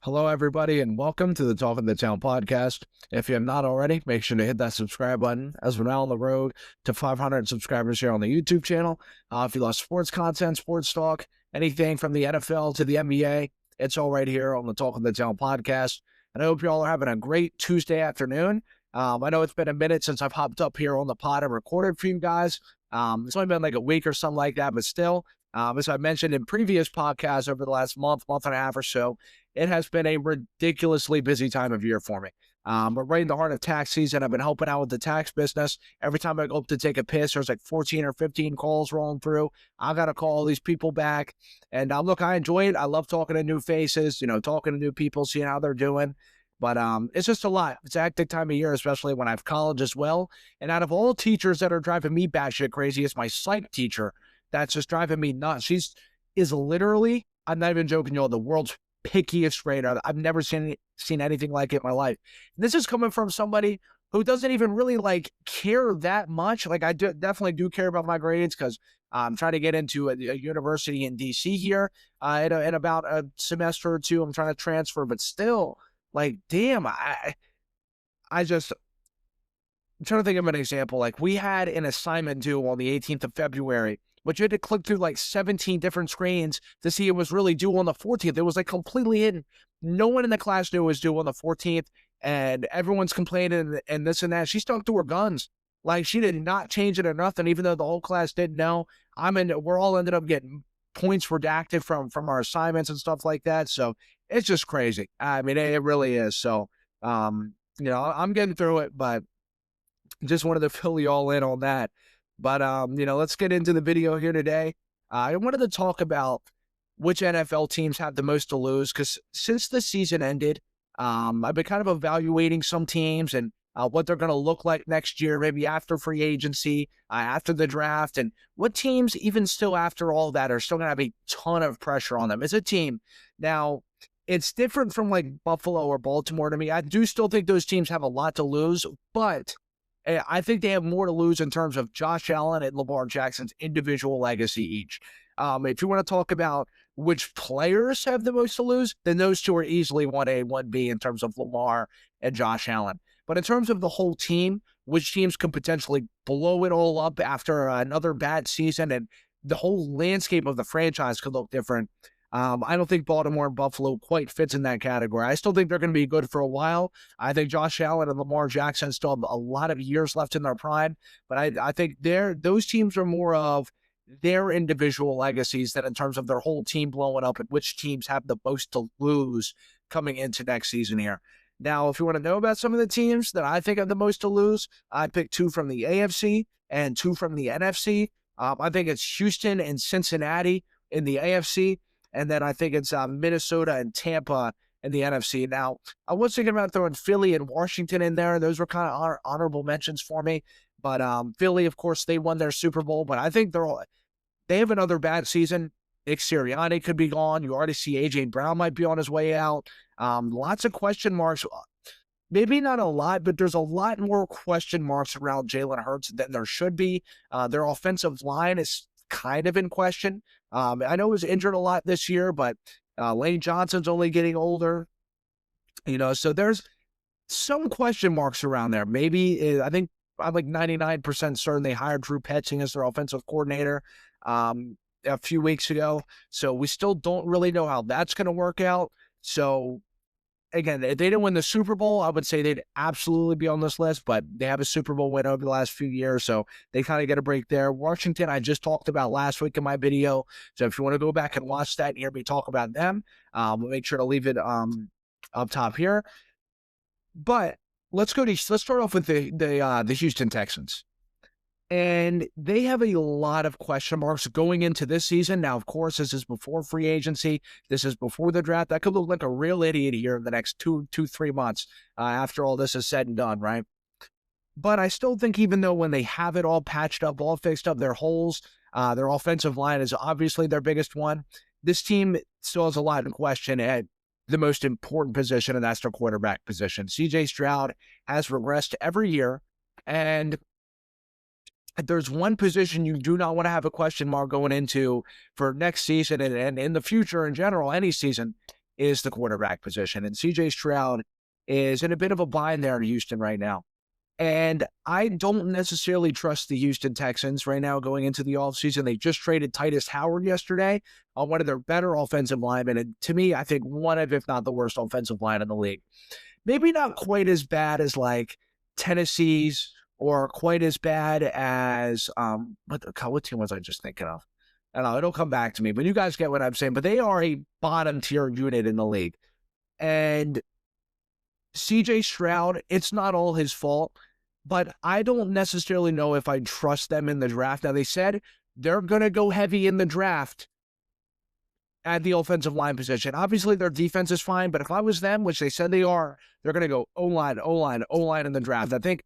Hello, everybody, and welcome to the Talk of the Town podcast. If you have not already, make sure to hit that subscribe button as we're now on the road to 500 subscribers here on the YouTube channel. If you love sports content, sports talk, anything from the NFL to the NBA, it's all right here on the Talk of the Town podcast. And I hope you all are having a great Tuesday afternoon. I know it's been a minute since I've hopped up here on the pod and recorded for you guys. It's only been like a week or something like that, but still, as I mentioned in previous podcasts over the last month and a half or so, it has been a ridiculously busy time of year for me. We're right in the heart of tax season. I've been helping out with the tax business. Every time I go up to take a piss, there's like 14 or 15 calls rolling through. I got to call all these people back. And look, I enjoy it. I love talking to new faces, talking to new people, seeing how they're doing. But it's just a lot. It's a hectic time of year, especially when I have college as well. And out of all teachers that are driving me batshit crazy, it's my psych teacher that's just driving me nuts. Is literally, I'm not even joking, the world's pickiest grader. I've never seen anything like it in my life. And this is coming from somebody who doesn't even really care that much. Definitely do care about my grades because I'm trying to get into a university in DC here in about a semester or two. I'm trying to transfer, but still, damn, I'm trying to think of an example. We had an assignment due on the 18th of February, but you had to click through 17 different screens to see it was really due on the 14th. It was completely hidden. No one in the class knew it was due on the 14th, and everyone's complaining and this and that. She stuck to her guns. She did not change it or nothing, even though the whole class didn't know. We're all ended up getting points redacted from our assignments and stuff like that. So it's just crazy. I mean, it really is. So, I'm getting through it, but just wanted to fill you all in on that. But, let's get into the video here today. I wanted to talk about which NFL teams have the most to lose, because since the season ended, I've been kind of evaluating some teams and what they're going to look like next year, maybe after free agency, after the draft, and what teams, even still after all that, are still going to have a ton of pressure on them as a team. Now, it's different from Buffalo or Baltimore to me. I do still think those teams have a lot to lose, but I think they have more to lose in terms of Josh Allen and Lamar Jackson's individual legacy each. If you want to talk about which players have the most to lose, then those two are easily 1A, 1B in terms of Lamar and Josh Allen. But in terms of the whole team, which teams could potentially blow it all up after another bad season and the whole landscape of the franchise could look different. I don't think Baltimore and Buffalo quite fits in that category. I still think they're going to be good for a while. I think Josh Allen and Lamar Jackson still have a lot of years left in their prime, but I think those teams are more of their individual legacies than in terms of their whole team blowing up and which teams have the most to lose coming into next season here. Now, if you want to know about some of the teams that I think have the most to lose, I picked two from the AFC and two from the NFC. I think it's Houston and Cincinnati in the AFC. And then I think it's Minnesota and Tampa in the NFC. Now, I was thinking about throwing Philly and Washington in there. Those were kind of honorable mentions for me. But Philly, of course, they won their Super Bowl. But I think they have another bad season. Nick Sirianni could be gone. You already see A.J. Brown might be on his way out. Lots of question marks. Maybe not a lot, but there's a lot more question marks around Jalen Hurts than there should be. Their offensive line is kind of in question. I know he was injured a lot this year, but Lane Johnson's only getting older, so there's some question marks around there. Maybe I think I'm 99% certain they hired Drew Petzing as their offensive coordinator a few weeks ago. So we still don't really know how that's going to work out. So again, if they didn't win the Super Bowl, I would say they'd absolutely be on this list, but they have a Super Bowl win over the last few years, so they kind of get a break there. Washington, I just talked about last week in my video, so if you want to go back and watch that and hear me talk about them, we'll make sure to leave it up top here. But let's start off with the Houston Texans. And they have a lot of question marks going into this season. Now, of course, this is before free agency. This is before the draft. That could look like a real idiot here in the next 3 months after all this is said and done, right? But I still think even though when they have it all patched up, all fixed up, their holes, their offensive line is obviously their biggest one. This team still has a lot in question at the most important position, and that's their quarterback position. C.J. Stroud has regressed every year, and there's one position you do not want to have a question mark going into for next season and in the future in general, any season. is the quarterback position. And CJ Stroud is in a bit of a bind there in Houston right now. And I don't necessarily trust the Houston Texans right now going into the offseason. They just traded Titus Howard yesterday on one of their better offensive linemen. And to me, I think one of, if not the worst offensive line in the league. Maybe not quite as bad as like Tennessee's or quite as bad as, what team was I just thinking of? I don't know, it'll come back to me, but you guys get what I'm saying. But they are a bottom tier unit in the league. And CJ Stroud, it's not all his fault, but I don't necessarily know if I trust them in the draft. Now, they said they're going to go heavy in the draft at the offensive line position. Obviously, their defense is fine, but if I was them, which they said they are, they're going to go O-line, O-line, O-line in the draft. I think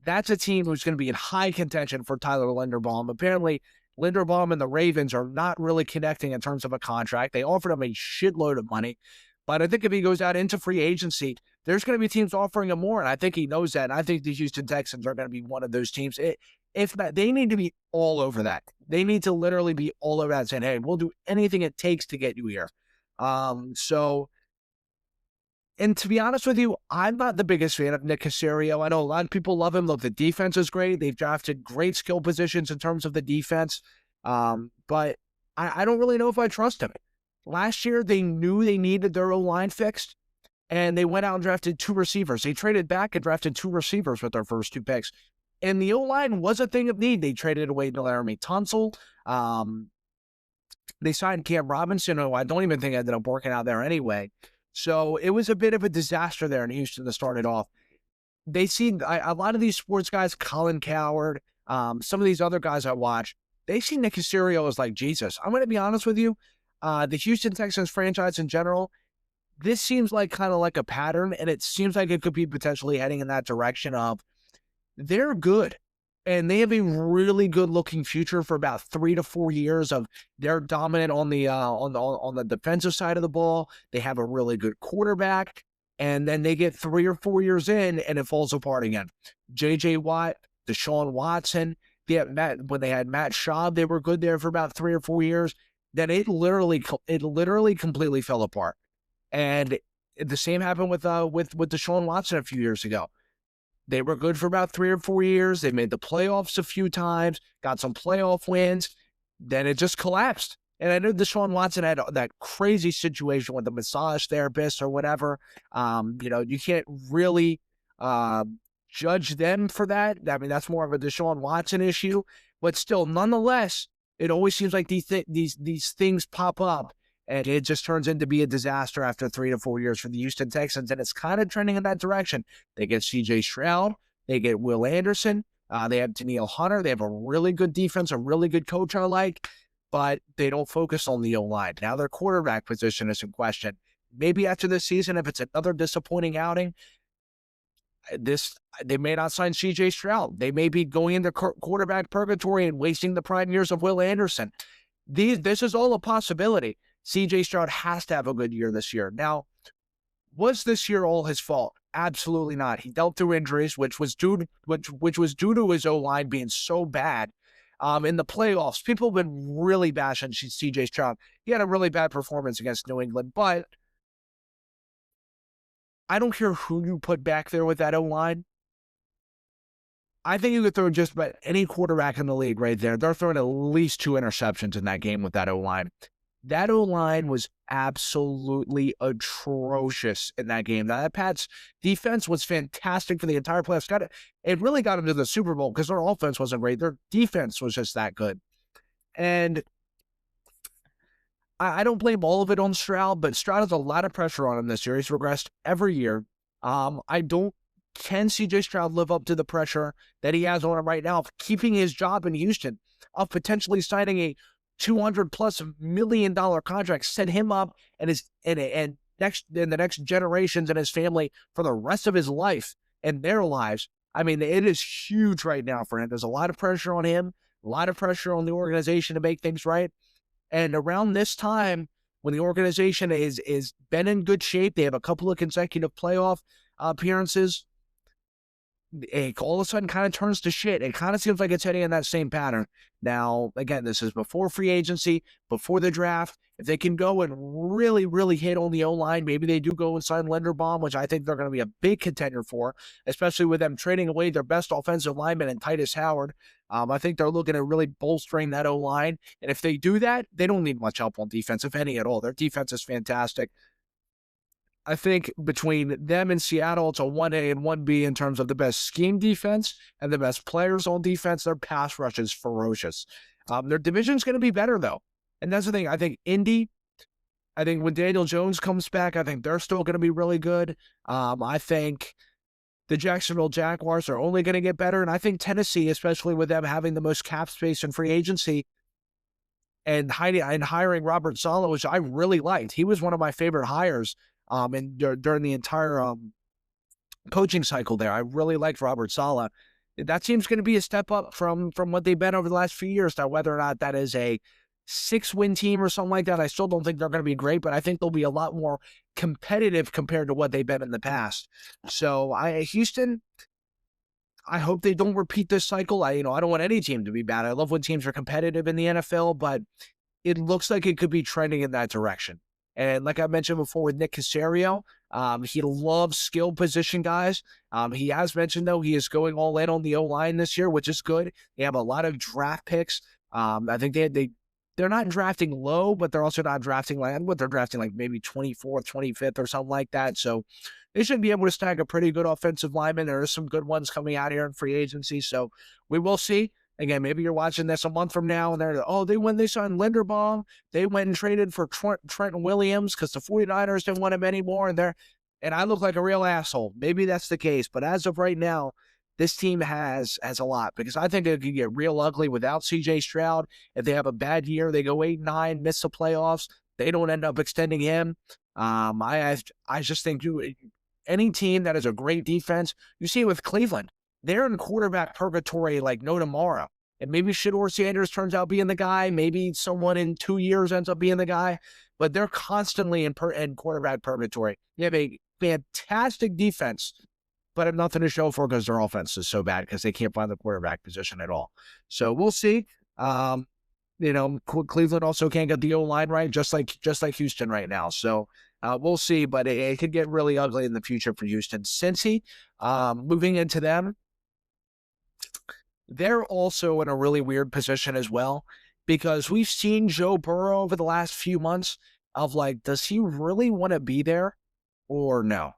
that's a team who's going to be in high contention for Tyler Linderbaum. Apparently, Linderbaum and the Ravens are not really connecting in terms of a contract. They offered him a shitload of money. But I think if he goes out into free agency, there's going to be teams offering him more, and I think he knows that. And I think the Houston Texans are going to be one of those teams. If not, they need to be all over that. They need to literally be all over that, saying, hey, we'll do anything it takes to get you here. And to be honest with you, I'm not the biggest fan of Nick Caserio. I know a lot of people love him. Look, the defense is great. They've drafted great skill positions in terms of the defense. But I don't really know if I trust him. Last year, they knew they needed their O-line fixed, and they went out and drafted 2 receivers. They traded back and drafted 2 receivers with their first 2 picks. And the O-line was a thing of need. They traded away Laramie Tunsil. They signed Cam Robinson, who I don't even think ended up working out there anyway. So it was a bit of a disaster there in Houston to start it off. They see a lot of these sports guys, Colin Cowherd, some of these other guys I watch, they see Nick Caserio as like Jesus. I'm going to be honest with you. The Houston Texans franchise in general, this seems like kind of like a pattern, and it seems like it could be potentially heading in that direction of they're good, and they have a really good-looking future for about 3 to 4 years of they're dominant on the defensive side of the ball. They have a really good quarterback, and then they get 3 or 4 years in, and it falls apart again. J.J. Watt, Deshaun Watson, when they had Matt Schaub, they were good there for about 3 or 4 years. Then it literally completely fell apart. And the same happened with Deshaun Watson a few years ago. They were good for about 3 or 4 years. They made the playoffs a few times, got some playoff wins. Then it just collapsed. And I know Deshaun Watson had that crazy situation with the massage therapist or whatever. You can't really judge them for that. I mean, that's more of a Deshaun Watson issue. But still, nonetheless, it always seems like these things pop up, and it just turns into be a disaster after 3 to 4 years for the Houston Texans, and it's kind of trending in that direction. They get C.J. Stroud, they get Will Anderson, they have Danielle Hunter, they have a really good defense, a really good coach I like, but they don't focus on the O-line. Now their quarterback position is in question. Maybe after this season, if it's another disappointing outing, they may not sign C.J. Stroud. They may be going into quarterback purgatory and wasting the prime years of Will Anderson. This is all a possibility. C.J. Stroud has to have a good year this year. Now, was this year all his fault? Absolutely not. He dealt through injuries, which was due to his O-line being so bad. In the playoffs, people have been really bashing C.J. Stroud. He had a really bad performance against New England, but I don't care who you put back there with that O-line. I think you could throw just about any quarterback in the league right there. They're throwing at least 2 interceptions in that game with that O-line. That O-line was absolutely atrocious in that game. Now, that Pats defense was fantastic for the entire playoffs. It really got them to the Super Bowl because their offense wasn't great. Their defense was just that good. And I don't blame all of it on Stroud, but Stroud has a lot of pressure on him this year. He's regressed every year. Can C.J. Stroud live up to the pressure that he has on him right now of keeping his job in Houston, of potentially signing a $200+ million contract, set him up and the next generations and his family for the rest of his life and their lives? I mean, it is huge right now for him. There's a lot of pressure on him, a lot of pressure on the organization to make things right. And around this time, when the organization is been in good shape, they have a couple of consecutive playoff appearances. it all of a sudden kind of turns to shit. It kind of seems like it's heading in that same pattern. Now, again, this is before free agency, before the draft. If they can go and really, really hit on the O-line, maybe they do go and sign Linderbaum, which I think they're going to be a big contender for, especially with them trading away their best offensive lineman and Titus Howard. I think they're looking at really bolstering that O-line. And if they do that, they don't need much help on defense, if any at all. Their defense is fantastic. I think between them and Seattle, it's a 1A and 1B in terms of the best scheme defense and the best players on defense. Their pass rush is ferocious. Their division's going to be better, though. And that's the thing. I think when Daniel Jones comes back, I think they're still going to be really good. I think the Jacksonville Jaguars are only going to get better. And I think Tennessee, especially with them having the most cap space in free agency, and hiring Robert Saleh, which I really liked. He was one of my favorite hires during the entire coaching cycle there. I really liked Robert Saleh. That seems going to be a step up from what they've been over the last few years. Now, whether or not that is a 6-win team or something like that, I still don't think they're going to be great, but I think they'll be a lot more competitive compared to what they've been in the past. So Houston, I hope they don't repeat this cycle. I don't want any team to be bad. I love when teams are competitive in the NFL, but it looks like it could be trending in that direction. And like I mentioned before with Nick Caserio, he loves skill position guys. He has mentioned, though, he is going all in on the O-line this year, which is good. They have a lot of draft picks. I think they're not drafting low, but they're also not drafting they're drafting like maybe 24th, 25th or something like that. So they should be able to snag a pretty good offensive lineman. There are some good ones coming out here in free agency. So we will see. Again, maybe you're watching this a month from now and they signed Linderbaum, they went and traded for Trent Williams because the 49ers didn't want him anymore. And I look like a real asshole. Maybe that's the case. But as of right now, this team has a lot, because I think it could get real ugly without C.J. Stroud. If they have a bad year, they go 8-9, miss the playoffs, they don't end up extending him. I just think any team that has a great defense, you see it with Cleveland. They're in quarterback purgatory like no tomorrow. And maybe Shedeur Sanders turns out being the guy. Maybe someone in 2 years ends up being the guy. But they're constantly in quarterback purgatory. They have a fantastic defense, but have nothing to show for because their offense is so bad because they can't find the quarterback position at all. So we'll see. Cleveland also can't get the O-line right, just like Houston right now. So we'll see, but it could get really ugly in the future for Houston. Cincy, moving into them, they're also in a really weird position as well, because we've seen Joe Burrow over the last few months of does he really want to be there or no?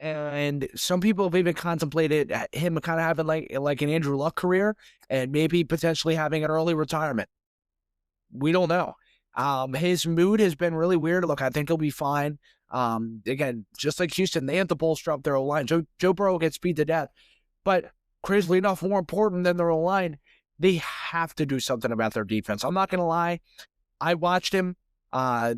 And some people have even contemplated him kind of having like an Andrew Luck career and maybe potentially having an early retirement. We don't know. His mood has been really weird. Look, I think he'll be fine. Again, just like Houston, they have to bolster up their O-line. Joe Burrow gets beat to death. But crazily enough, more important than their O-line, they have to do something about their defense. I'm not going to lie. I watched him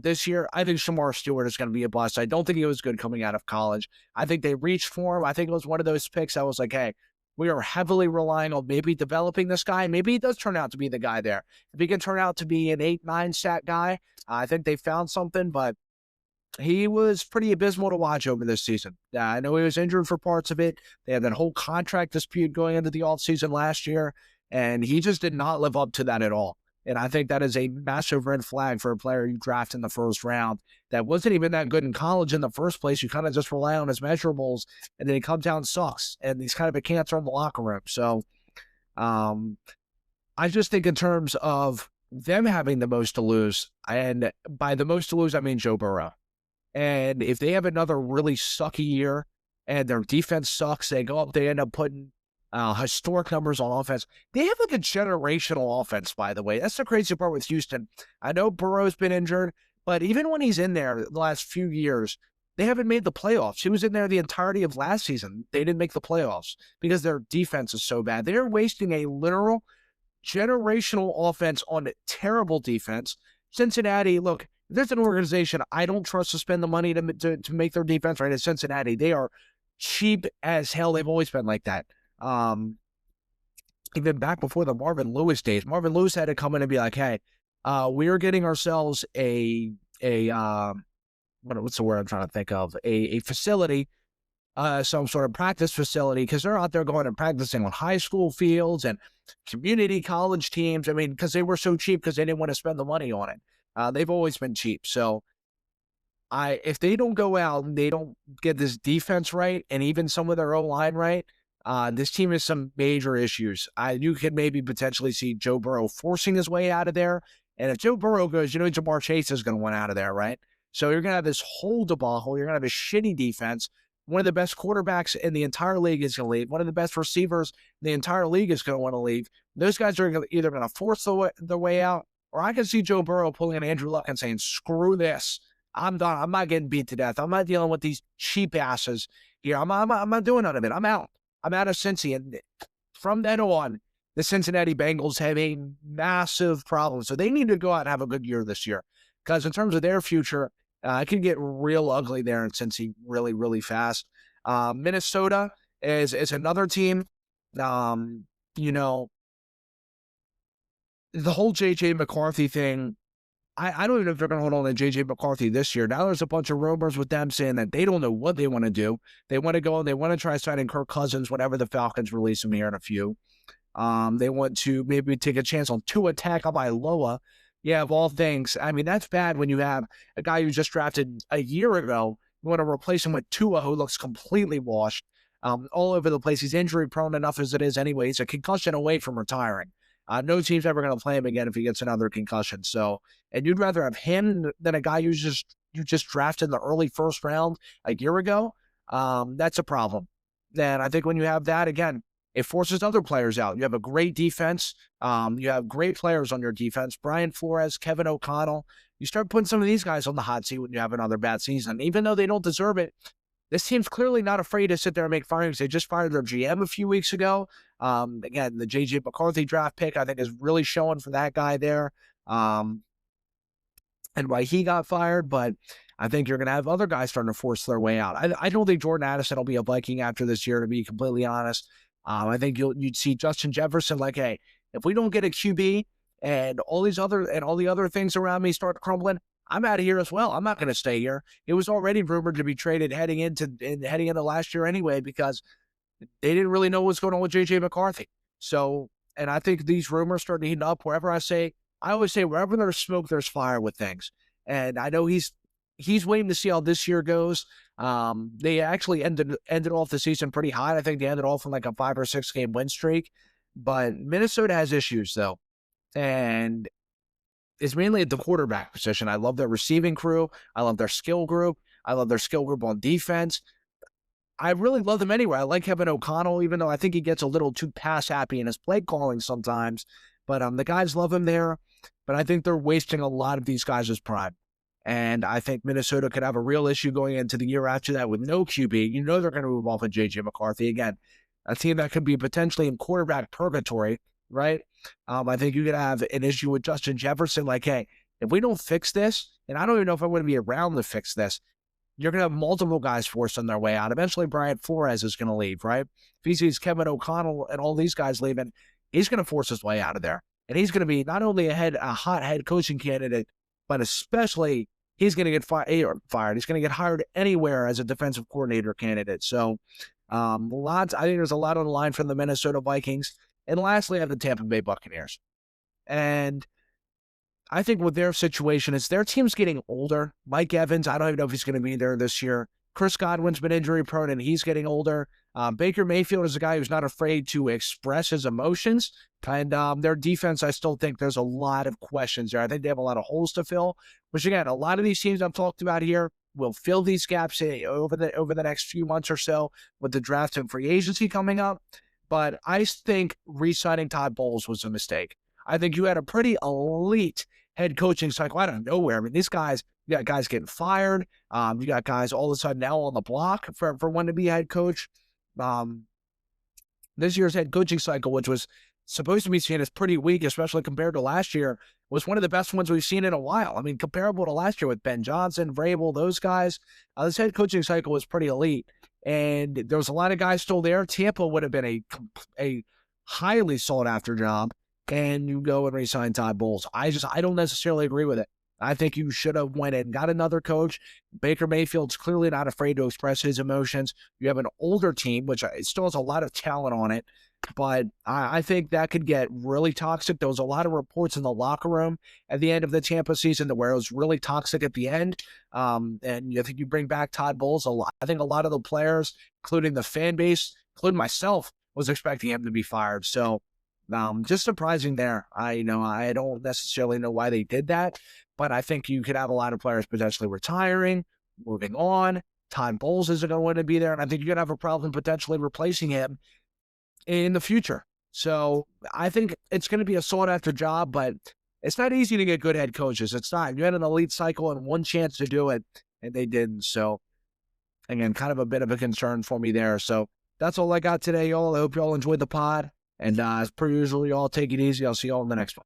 this year. I think Shamar Stewart is going to be a bust. I don't think he was good coming out of college. I think they reached for him. I think it was one of those picks I was like, hey, we are heavily relying on maybe developing this guy. Maybe he does turn out to be the guy there. If he can turn out to be an 8-9 sack guy, I think they found something, but he was pretty abysmal to watch over this season. I know he was injured for parts of it. They had that whole contract dispute going into the offseason last year, and he just did not live up to that at all. And I think that is a massive red flag for a player you draft in the first round that wasn't even that good in college in the first place. You kind of just rely on his measurables, and then he comes down and sucks. And he's kind of a cancer in the locker room. So I just think in terms of them having the most to lose, and by the most to lose, I mean Joe Burrow. And if they have another really sucky year and their defense sucks, they end up putting historic numbers on offense. They have like a generational offense, by the way. That's the crazy part with Houston. I know Burrow's been injured, but even when he's in there the last few years, they haven't made the playoffs. He was in there the entirety of last season. They didn't make the playoffs because their defense is so bad. They're wasting a literal generational offense on terrible defense. Cincinnati, look, there's an organization I don't trust to spend the money to make their defense right. It's Cincinnati. They are cheap as hell. They've always been like that. Even back before the Marvin Lewis days, Marvin Lewis had to come in and be like, hey, we're getting ourselves what's the word I'm trying to think of? A facility some sort of practice facility, because they're out there going and practicing on high school fields and community college teams. I mean, because they were so cheap because they didn't want to spend the money on it. They've always been cheap. So if they don't go out and they don't get this defense right and even some of their O-line right, this team has some major issues. You could maybe potentially see Joe Burrow forcing his way out of there. And if Joe Burrow goes, Jamar Chase is going to want out of there, right? So you're going to have this whole debacle. You're going to have a shitty defense. One of the best quarterbacks in the entire league is going to leave. One of the best receivers in the entire league is going to want to leave. Those guys are either going to force their way out, or I can see Joe Burrow pulling an Andrew Luck and saying, screw this. I'm done. I'm not getting beat to death. I'm not dealing with these cheap asses here. I'm not doing none of it. I'm out. I'm out of Cincy. And from then on, the Cincinnati Bengals have a massive problem. So they need to go out and have a good year this year. Because in terms of their future, it can get real ugly there in Cincy really, really fast. Minnesota is another team. You know, the whole J.J. McCarthy thing, I don't even know if they're going to hold on to J.J. McCarthy this year. Now there's a bunch of rumors with them saying that they don't know what they want to do. They want to go and they want to try signing Kirk Cousins whenever the Falcons release him here in a few. They want to maybe take a chance on Tua Tagovailoa. Yeah, of all things. I mean, that's bad when you have a guy who just drafted a year ago. You want to replace him with Tua, who looks completely washed, all over the place. He's injury prone enough as it is anyway. He's a concussion away from retiring. No team's ever going to play him again if he gets another concussion. So, and you'd rather have him than a guy you just drafted in the early first round a year ago. That's a problem. Then I think when you have that, again, it forces other players out. You have a great defense. You have great players on your defense. Brian Flores, Kevin O'Connell. You start putting some of these guys on the hot seat when you have another bad season. Even though they don't deserve it, this team's clearly not afraid to sit there and make firings. They just fired their GM a few weeks ago. Again, the J.J. McCarthy draft pick, I think, is really showing for that guy there. And why he got fired, but I think you're going to have other guys starting to force their way out. I don't think Jordan Addison will be a Viking after this year, to be completely honest. I think you'd see Justin Jefferson like, hey, if we don't get a QB and all the other things around me start crumbling, I'm out of here as well. I'm not going to stay here. It was already rumored to be traded heading into last year anyway, because they didn't really know what's going on with J.J. McCarthy. So, and I think these rumors start to heat up. I always say, wherever there's smoke, there's fire with things. And I know he's waiting to see how this year goes. They actually ended off the season pretty hot. I think they ended off on like a 5 or 6 game win streak. But Minnesota has issues though, and it's mainly at the quarterback position. I love their receiving crew. I love their skill group. I love their skill group on defense. I really love them anyway. I like Kevin O'Connell, even though I think he gets a little too pass happy in his play calling sometimes. But the guys love him there. But I think they're wasting a lot of these guys' prime. And I think Minnesota could have a real issue going into the year after that with no QB. You know they're going to move off of J.J. McCarthy again. A team that could be potentially in quarterback purgatory, right? I think you could have an issue with Justin Jefferson. Like, hey, if we don't fix this, and I don't even know if I want to be around to fix this, you're going to have multiple guys forcing their way out. Eventually, Brian Flores is going to leave, right? If he sees Kevin O'Connell and all these guys leaving, he's going to force his way out of there. And he's going to be not only a hot head coaching candidate, but especially he's going to get fired. He's going to get hired anywhere as a defensive coordinator candidate. So I think there's a lot on the line from the Minnesota Vikings. And lastly, I have the Tampa Bay Buccaneers. And I think with their situation is their team's getting older. Mike Evans, I don't even know if he's going to be there this year. Chris Godwin's been injury prone and he's getting older. Baker Mayfield is a guy who's not afraid to express his emotions. And their defense, I still think there's a lot of questions there. I think they have a lot of holes to fill, which again, a lot of these teams I've talked about here will fill these gaps over the next few months or so with the draft and free agency coming up. But I think re-signing Todd Bowles was a mistake. I think you had a pretty elite head coaching cycle out of nowhere. I mean, these guys, you got guys getting fired. You got guys all of a sudden now on the block for one to be head coach. This year's head coaching cycle, which was supposed to be seen as pretty weak, especially compared to last year, was one of the best ones we've seen in a while. I mean, comparable to last year with Ben Johnson, Vrabel, those guys. This head coaching cycle was pretty elite. And there was a lot of guys still there. Tampa would have been a highly sought after job. And you go and re-sign Todd Bowles. I don't necessarily agree with it. I think you should have went and got another coach. Baker Mayfield's clearly not afraid to express his emotions. You have an older team, which it still has a lot of talent on it, but I think that could get really toxic. There was a lot of reports in the locker room at the end of the Tampa season where it was really toxic at the end. And I think you bring back Todd Bowles a lot. I think a lot of the players, including the fan base, including myself, was expecting him to be fired. So just surprising there. I don't necessarily know why they did that, but I think you could have a lot of players potentially retiring, moving on. Todd Bowles isn't going to be there, and I think you're going to have a problem potentially replacing him in the future. So I think it's going to be a sought-after job, but it's not easy to get good head coaches. It's not. You had an elite cycle and one chance to do it, and they didn't. So, again, kind of a bit of a concern for me there. So that's all I got today, y'all. I hope y'all enjoyed the pod. And as per usual, y'all take it easy. I'll see y'all in the next one.